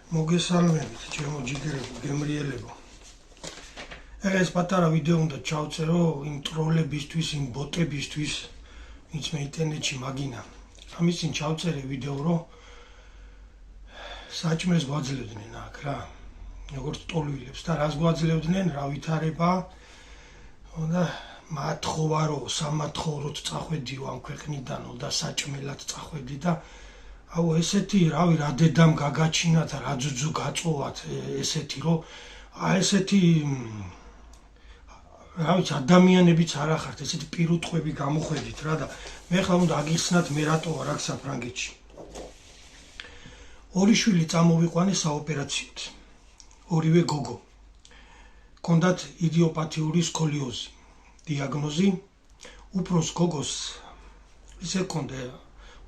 მოგესალმებით, ჩემო ჯიგერებო, გემრიელებო. ეხლა ეს პატარა ვიდეო უნდა ჩავწერო იმ ტროლებისთვის, იმ ბოტებისთვის, ვინც მე ინტერნეტში მაგინა. ამის წინ ჩავწერე ვიდეო, რომ საჭმელს გვაძლევდნენ აქ რა. როგორც ტოლვილებს და რას გვაძლევდნენ, რა ვითარება და მათხოვა რომ სამათხოვროდ წახვედიო ამ ქვეყნიდანო და საჭმელად წახვედი და აუ ესეთი რავი რა დედამ გაგაჩინა და რა ძუძუ გაწოვათ ესეთი რომ ესეთი რა ვიცი ადამიანებიც არ ახართ ესეთი პირუტყვები გამოხვედით რა და მე ხა უნდა აგიხსნათ მე რატო ვარ აქ საფრანგეთში. ორი შვილი წამოვიყვანე საოპერაციოდ. ორივე გოგო. ჰქონდათ იდიოპათიური სკოლიოზი. დიაგნოზი უფროს გოგოს ისე ჰქონდა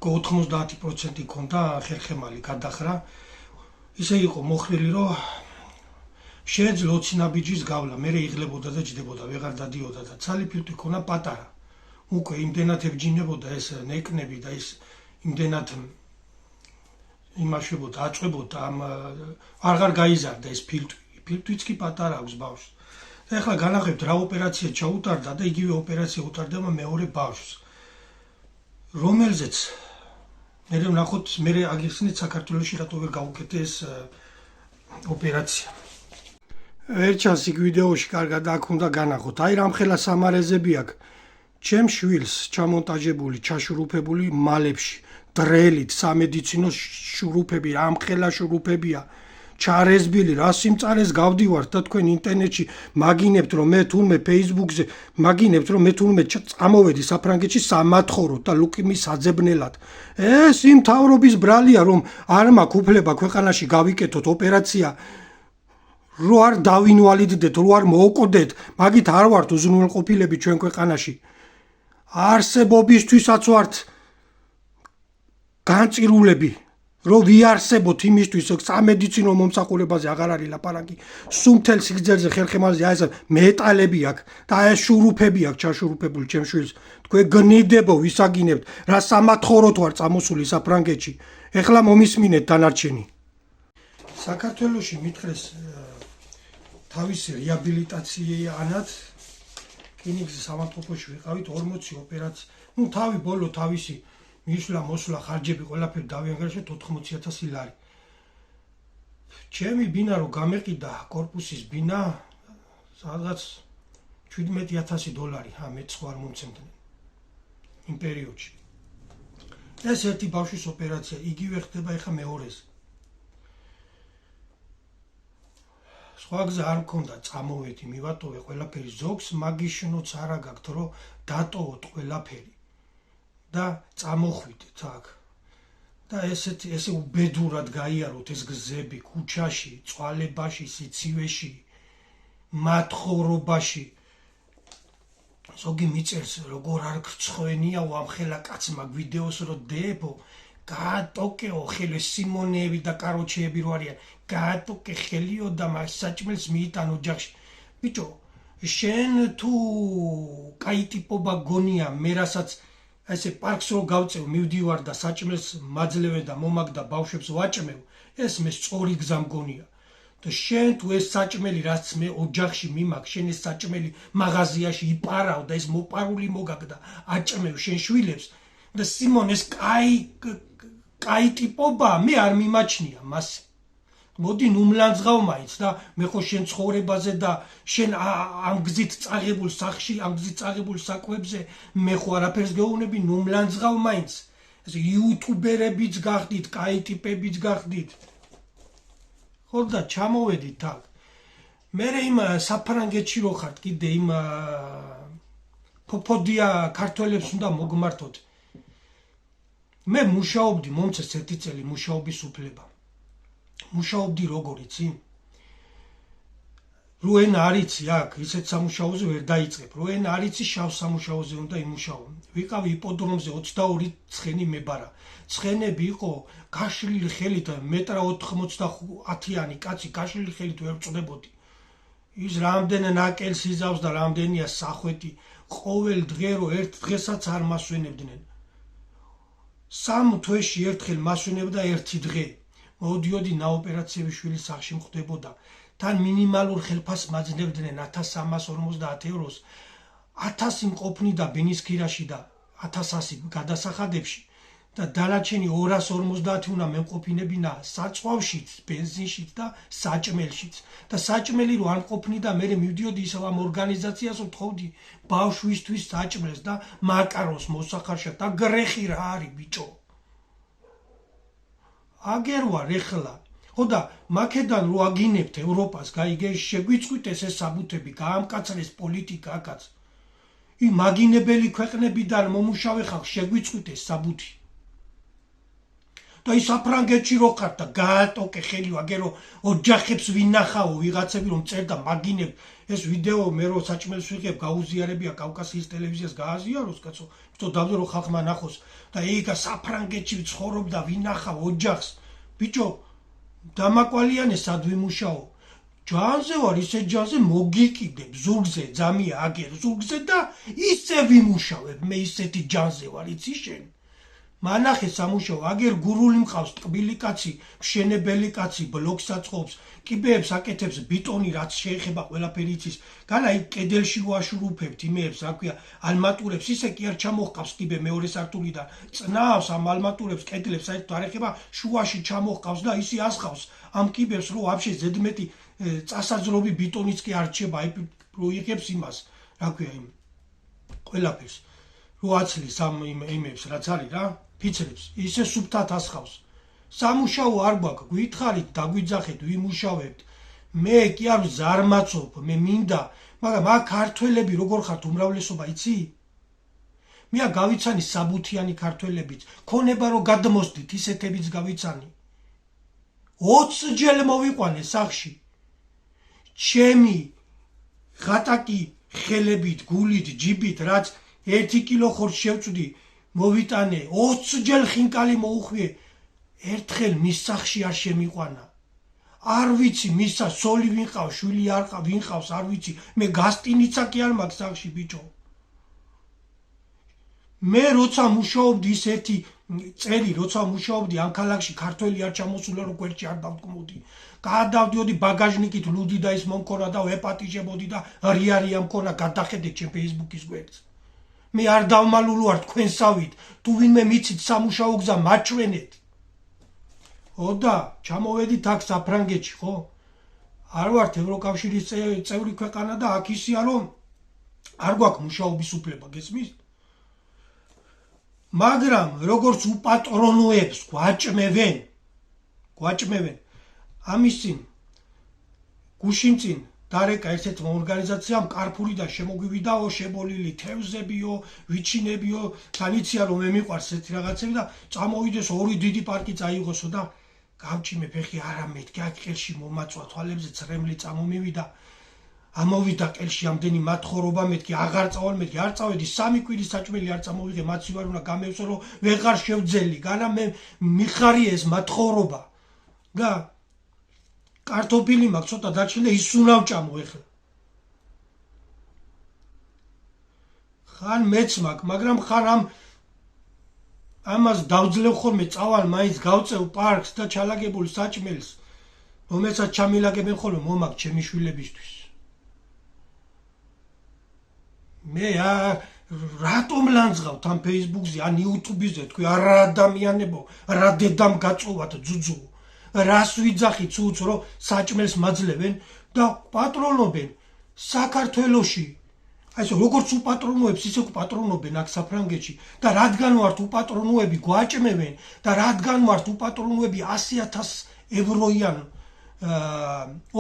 90% ჰქონდა ხერხემალი გადახრა. ისე იყო მოხრილი რომ შეეძლო 20 ნაბიჯის გავლა, მე იღლებოდა და ჯდებოდა, ვეღარ დადიოდა და ცალიფილტი ჰქონდა პატარა. უკვე იმდენად ებჯინებოდა ეს ნეკნები და ის იმდენად იმაშვებოდა, აწვებოდა ამ აღარ გაიზარდა ეს ფილტვი. ფილტვიც კი პატარა აქვს ბავშვს. და ეხლა განახებთ რა ოპერაცია ჩაუტარდა და იგივე ოპერაცია უტარდება მეორე ბავშვს. რომელზეც მე ვნახოთ, მე აგიხსნით საქართველოში რატო ვერ გავუკეთე ეს ოპერაცია. ვერ ჩანს იქ ვიდეოში კარგად აქ უნდა განახოთ. აი რამხელა სამარეზები აქვს ჩემ შვილს ჩამონტაჟებული, ჩაშურუფებული მალებში, დრელით, სამედიცინო შურუფები, რამხელა შურუფებია. ჩარეზბილი, რა სიმწარეს გავდივართ და თქვენ ინტერნეტში მაგინებთ რომ მე თურმე Facebook-ზე მაგინებთ რომ მე თურმე წამოვედი საფრანგეთში სამათხოვროდ და ლუკიმის საძებნელად. ეს იმ თავრობის ბრალია რომ არ მაქვს უფლება ქვეყანაში გავიკეთოთ ოპერაცია. რო არ დავინვალიდდეთ, რო არ მოუკოდეთ, მაგით არ ვართ უზრუნველყოფილები ჩვენ ქვეყანაში. არსებობისთვისაც ვართ განწირულები. რომ ვიარსებოთ იმისთვის სამედიცინო მომსახურებაზე აღარ არის ლაპარაკი. სუმთელ სიგრძეზე ხერხემალზე აი ეს მეტალები აქვს და აი ეს შურუფები აქვს ჩაშურუფებული ჩემ შვილს. თქვენ გნიდებო ვისაგინებთ რა სამათხოვროდ ვარ წამოსული საფრანგეთში. ეხლა მომისმინეთ დანარჩენი. საქართველოში მითხრეს თავისი რეაბილიტაციიანად რკინიგზის ავადმყოფოში ვიყავით 40 ოპერაცია. თავი ბოლო თავისი მისვლა მოსვლა ხარჯები ყველაფერი დავიანგარიშეთ 80,000 ლარი. ჩემი ბინა რო გამეყიდა კორპუსის ბინა სადღაც 17,000 დოლარი, მე სხვა არ მომცემდნენ იმ პერიოდში. ეს ერთი ბავშვის ოპერაცია, იგივე ხდება ეხა მეორეზე. სხვა გზა არ მქონდა, წამოვედი, მივატოვე ყველაფერი ზოგს, მაგიშნოც არა გაქვთ, რომ დატოვოთ ყველაფერი. და წამოხვიდეთ აქ. და ესე უბედურად გაიაროთ ეს გზები ქუჩაში, წვალებაში, სიცივეში, მათხოვრობაში. ზოგი მიწერს როგორ არ გრცხვენია ამხელა კაცმა ვიდეოს რომ დებო, გაატოკეო ხელე სიმონეები და კაროჩეები რო არიან, გაატოკე ხელიო და მას საჭმელს მიიტან ოჯახში. ბიჭო, შენ თუ კაი ტიპობა გონია მე რასაც ესე პარკს რო გავწევ, მივდივარ და საჭმელს მაძლევენ და მომაგდა ბავშვებს ვაჭმევ, ეს მე სწორი გზა მგონია. და შენ თუ ეს საჭმელი რაც მე ოჯახში მიმაგ, შენ ეს საჭმელი მაღაზიაში იპარავ და ეს მოპარული მოგაგდა, აჭმევ შენ შვილებს და სიმონ ეს კაი ტიპობა მე არ მიმაჩნია მასე. მოდი ნუმლანძღავ მაინც და მე ხო შენ ცხოვრებაზე და შენ ამ გზით წაღებულ სახში, ამ გზით წაღებულ საკვებზე მე ხო არაფერს გეუბნები, ნუმლანძღავ მაინც. ეს იუთუბერებიც გახდით, კაი ტიპებიც გახდით. ხო და ჩამოვედით აქ. მე იმ საფრანგეთში რო ხართ კიდე იმ ფოფოდია ქართველებს უნდა მოგმართოთ. მე მუშაობდი, მომცეს 1 წელი მუშაობის უფლება. მუშაობდი როგორ იცი? რო εν არიცი აქ, ისეთ სამუშაოზე ვერ დაიწყებ. რო εν არიცი შავ სამუშაოზე უნდა იმუშაო. ვიყავი იპოდრომზე 22 ცხენი მებარა. ცხენები იყო გაშლილი ხელით 1.90 კაცი გაშლილი ხელით ვერ წდებოდი. ის რამდენი ნაკელს იზავს და რამდენია სახვეტი. ყოველ დღე რო ერთ დღესაც არ მასვენებდნენ. 3 თვეში ერთხელ მასვენებდა 1 დღე. მოდიოდი ნაოპერაციების შვილის სახლში მხვდებოდა. თან მინიმალურ ხელფასს მაძნებდნენ 1350 ევროს, 1000 მყოფნიდა ბენისქირაში და 1100 გადასახადებში და დანარჩენი 250 უნდა მემყოფინებინა საწვავშიც, ბენზინშიც და საჭმელშიც. და საჭმელი რო არ მყოფნიდა, მე მივდიოდი ისევ ამ ორგანიზაციას, ვთხოვდი ბავშვისთვის საჭმელს და მაკარონს მოსახარშად და გრეხი რა არის ბიჭო. აგერ ვარ ეხლა. ხო და მაქედან რო აგინებთ ევროპას, გაიგე შეგვიწყვიტეს ეს საბუთები, გაამკაცრეს პოლიტიკა აქაც. მაგინებელი ქვეყნებიდან მომუშავე ხალხს შეგვიწყვიტეს საბუთი. და ის საფრანგეთში რო ხარ და გაატოკე ხელი ვაგერო ოჯახებს ვინახაო ვიღაცები რომ წერდა მაგინებ ეს ვიდეო მე რო საჭმელს ვიღებ გაუზიარებია კავკასიის ტელევიზიას გააზიაროს კაცო თო დავდე რომ ხალხმა ნახოს და იქა საფრანგეთში ცხოვრობდა ვინახავ ოჯახს ბიჭო დამაკვალიანე სად ვიმუშაო ჯანზე ვარ ისე ჯანზე მოგიკიდებ ზურგზე ძამია აგერ ზურგზე და ისე ვიმუშავებ მე ისეთი ჯანზე ვარ იცი შენ მანახე სამუშაო აგერ გურული მყავს ტკბილი კაცი მშენებელი კაცი ბლოკს აწყობს კიბეებს აკეთებს ბიტონი რაც შეეხება ყველაფერი იცის განა იქ კედელში ვაშურუფებთ იმეებს რა ქვია ალმატურებს ისე კი არ ჩამოხყავს კიბე მეორე სართულიდან წნავს ამ ალმატურებს კედლებს საერთოდ არ ეხება შუაში ჩამოხყავს და ისი ასხავს ამ კიბებს რო ვაფშე ზედმეტი წასაძრობი ბიტონიც კი არ რჩება აი რო იღებს იმას რა ქვია იმ ყველაფერს რო აცლის ამ იმებს რაც არის რა ფიცრებს ისე სუფთად ასხავს სამუშაო არ გვაქვს გითხარით დაგვიძახეთ ვიმუშავებთ მე კი არ ზარმაცობ მე მინდა მაგრამ აქ ქართველები როგორ ხართ უმრავლესობა იცი მე გავიცანი საბუთიანი ქართველებიც ქონება რომ გადმოსდით ისეთებიც გავიცანი 20 ჯერ მოვიყვანე სახში ჩემი ღატაკი ხელებით გულით ჯიბით რაც 1 კილო ხორცს შევწვდი მოვიტანე 20 ჯერ ხინკალი მოუხვიე ერთხელ მის სახში არ შემიყვანა არ ვიცი მისა სოლი ვინყავს შვილი არ ვინყავს არ ვიცი მე გასტინიცა კი არ მაქვს სახში ბიჭო მე როცა მუშაობდი ის ერთი წელი როცა მუშაობდი ამ ქალაქში ქართველი არ ჩამოსულა რომ გვერდში არ დავტკმოდი გადავდიოდი ბაგაჟნიკით ლუდი და ის მომქონა და ვეპატიჟებოდი და რიარია მქონა გადახედეთ ჩემ ფეისბუქის გვერდს მე არ დავმალულო არ თქვენსავით თუ ვინმე მიცით სამუშაო გზა მაჩვენეთ ოდა ჩამოვედით აქ საფრანგეთში ხო არ ვართ ევროკავშირის წევრი ქვეყანა და აქ ისია რომ არ გვაქვს მუშაობის უფლება გესმის მაგრამ როგორც უპატრონოებს გვაჭმევენ ამის წინ გუშინ წინ დარეკა ერთ-ერთმა ორგანიზაციამ კარფურიდან შემოგვივიდაო შებოლილი თევზებიო ვიჩინებიო თანიცია რომ მე მიყვარს ესეთი რაღაცები და წამოვიდეს ორი დიდი პარკი წაიღოსო და გავჭიმე ფეხი არა მეთქი აქ ყელში მომაწვა თვალებზე წრემლი წამომივიდა ამოვიდა ყელში ამდენი მათხოვრობა მეთქი აღარ წავალ მეთქი არ წავედი 3 კვირის საჭმელი არ წამოვიღე მაცი ვარ უნდა გამევსო რომ ვეღარ შევძელი განა მე მიხარია ეს მათხოვრობა გა კარტოფილი მაქვს ცოტა დაჩინე ის უნდა ვჭამო ეხლა ხან მეც მაქვს მაგრამ ხან ამას დავძლევ ხოლმე წავალ მაინც გავწევ პარკს და ჩალაგებულ საჭმელს რომელსაც ჩამილაგებენ ხოლმე მომაქვს ჩემი შვილებისთვის მე რატომ ლანძღავთ ამ ფეისბუქზე ან იუთუბზე თქვი არა ადამიანებო რა დედამ გაწოვათ ძუძუ რას ვიძახი ცუც რომ საჭმელს მაძლევენ და პატრონობენ საქართველოში აი ეს როგორც უპატრონოებს ისე უპატრონობენ აქ საფრანგეთში და რადგან ვართ უპატრონოები გვაჭმევენ და რადგან ვართ უპატრონოები 100,000 ევროიან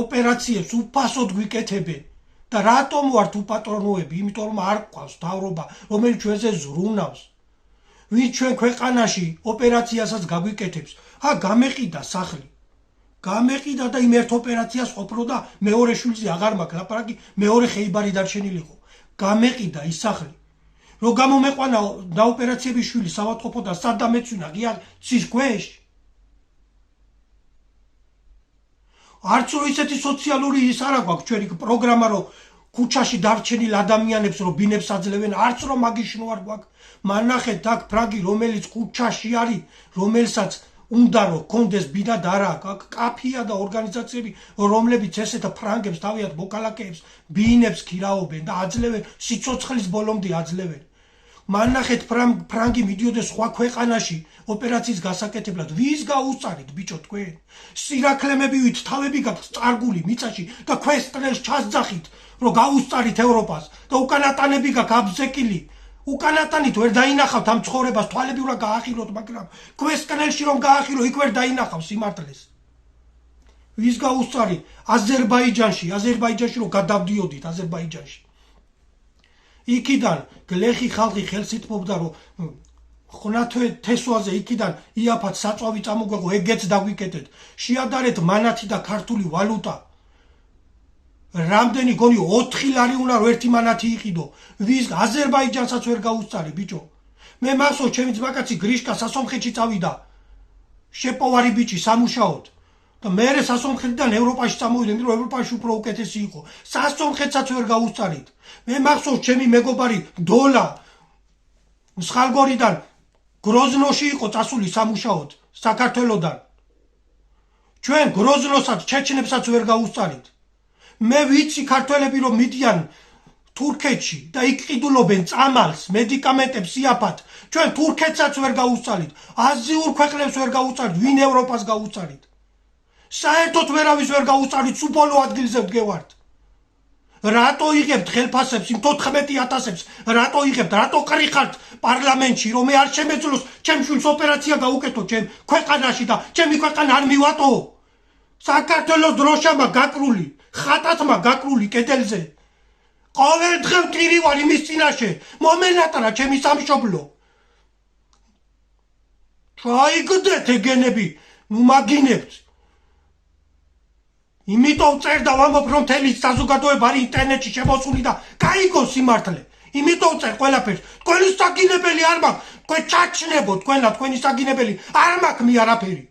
ოპერაციებს უფასოდ გვიკეთებენ და რატომ ვართ უპატრონოები იმიტომ რომ არ გვყავს მთავრობა რომელიც ჩვენზე ზრუნავს ვინ ჩვენ ქვეყანაში ოპერაციასაც გაგვიკეთებს გამეყიდა სახლი გამეყიდა და იმ ერთ ოპერაციას ყოფრო და მეორე შვილზე აღარ მაქვს ლაპარაკი მეორე ხეიბარი დარჩენილიყო გამეყიდა ის სახლი რომ გამომეყვანა დაოპერაციების შვილი საავადმყოფოდან სად დამეცვინა ღია ცის ქვეშ არც რო ისეთი სოციალური ის არა გვაქვს ჩვენი პროგრამა რომ ქუჩაში დარჩენილ ადამიანებს რომ ბინებს აძლევენ არც რომ მაგიშნო არ გვაქვს მანახეთ აქ ფრაგი რომელიც ქუჩაში არის რომელსაც უნდა რომ კონდეს ბინა და არა კაფია და ორგანიზაციები რომლებიც ესეთ ფრანგებს თავიანთ მოკალაკეებს ბინებს ქირაობენ და აძლევენ სიცოცხლის ბოლომდე აძლევენ მან ნახეთ ფრანგი მიდიოდეს სხვა ქვეყანაში ოპერაციის გასაკეთებლად ვის გაუსწარით ბიჭო თქვენ სირაქლემებივით თავები გაქვთ წარგული მიწაში და ქვესტრელს ჩასძახით რომ გაუსწარით ევროპას და უკანატანები გაქვთ აბზეკილი უკანატანით ვერ დაინახავთ ამ ცხოვრებას თვალები უნდა გაახილოთ მაგრამ ქვესტრელში რომ გაახილო იქ ვერ დაინახავ სიმართლეს ვის გაუსწარით აზერბაიჯანში რომ გადავდიოდით აზერბაიჯანში იქიდან გლეხი ხალხი ხელს ითმობდა რომ ხნათვე თესვაზე იქიდან იაფად საწვავი წამოგვეღო ეგეც დაგვიკეთეთ შეადარეთ მანათი და ქართული ვალუტა რამდენი გონი 4 ლარი უნდა რომ ერთი მანათი იყიდო ვის აზერბაიჯანსაც ვერ გაუსწარი ბიჭო მე მახსოვს ჩემი ძმაკაცი გრიშკა სასომხეთში წავიდა შეპოვარი ბიჭი სამუშაოდ და მე სასომხეთიდან ევროპაში წამოვიდა იმიტომ რომ ევროპაში უფრო უკეთესი იყო სასომხეთსაც ვერ გაუსწარით მე მახსოვს ჩემი მეგობარი დოლა მსხალგორიდან გროზნოში იყო წასული სამუშაოდ საქართველოდან ჩვენ გროზნოსაც ჩეჩნებსაც ვერ გაუსწარით მე ვიცი ქართველები რომ მიდიან თურქეთში და იქ ყიდულობენ წამალს მედიკამენტებს იაფად ჩვენ თურქეთსაც ვერ გაუსწარით აზიურ ქვეყნებს ვერ გაუსწარით ვინ ევროპას გაუსწარით საერთოდ ვერავის ვერ გაუსწარით სუბოლო ადგილზე ვდგევართ რატო იღებთ ხელფასებს იმ 14000-ს რატო იღებთ რატო ყრიხართ პარლამენტში რომ მე არ შემეძლოს ჩემ შვილს ოპერაცია გაუკეთო ჩემ ქვეყანაში და ჩემი ქვეყანა არ მივატო საქართველოს დროშამა გაკრული ხატათმა გაკრული კედელზე ყოველ დღე ვტირი ვარ იმის წინაშე მომენატრა ჩემი სამშობლო ჩაიგდეთ ეგენები ნუ მაგინებთ იმიტომ წერდა ვამბობ რომ მთელი საზოგადოება არის ინტერნეტში შემოსული და გაიგო სიმართლე იმიტომ წერ ყველაფერს თქვენი საგინებელი არ მაქვს თქვენ ჩაჩნებო თქვენი საგინებელი არ მაქვს მე არაფერი